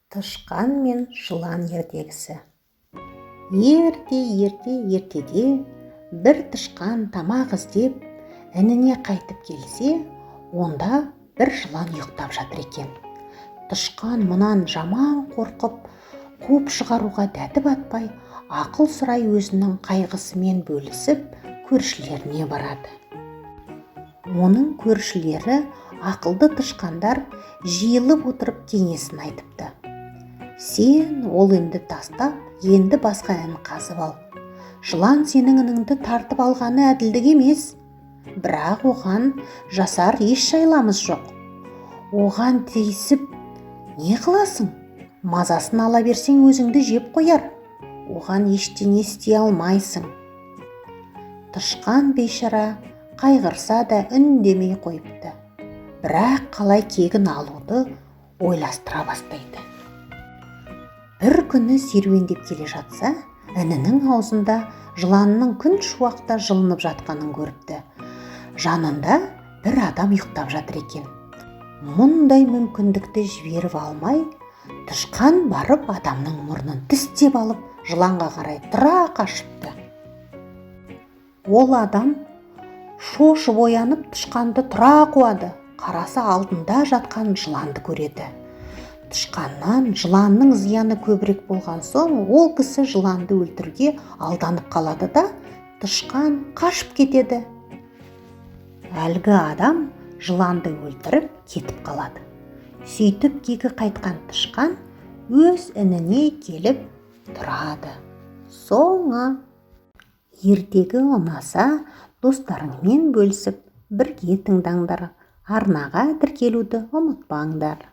Тышқан мен жылан ертегісі. Ертеде бір тышқан тамақ іздеп ініне қайтып келсе, онда бір жылан ұйықтап жатыр екен. Тышқан мұнан жаман қорқып, қуып шығаруға дәті батпай, ақыл сұрай өзінің қайғысымен бөлісіп, көршілеріне барады. Оның көршілері ақылды тышқандар жиылып отырып кеңесін айтыпты. Сен ол інді тастап, енді басқа ін қазып ал. Жылан сенің ініңді тартып алғаны әділдік емес. Бірақ оған жасар еш шайламыз жоқ. Оған тиісіп не қыласың? Мазасын ала берсең өзіңді жеп қояр. Оған ештеңе істей алмайсың. Тышқан бейшара қайғырса да үндемей қойыпты. Бірақ қалай кегін алуды ойластыра бастайды. Бір күні серуендеп келе жатса, інінің аузында жыланның күн шуақта жылынып жатқанын көріпті. Жанында бір адам ұйықтап жатыр екен. Мұндай мүмкіндікті жіберіп алмай, тышқан барып адамның мұрнын тістеп алып, жыланға қарай тұра қашыпты. Ол адам шошып оянып тышқанды тұра қуады. Қараса алдында жатқан жыланды көреді. Тышқаннан жыланның зияны көбірек болған соң, ол кісі жыланды өлтіруге алданып қалады да, тышқан қашып кетеді. Әлгі адам жыланды өлтіріп кетіп қалады. Сөйтіп кегі қайтқан тышқан өз ініне келіп тұрады. Соңы. Ертегі ұнаса, достарыңмен бөлісіп, бірге тыңдаңдар. Арнаға тіркелуді ұмытпаңдар.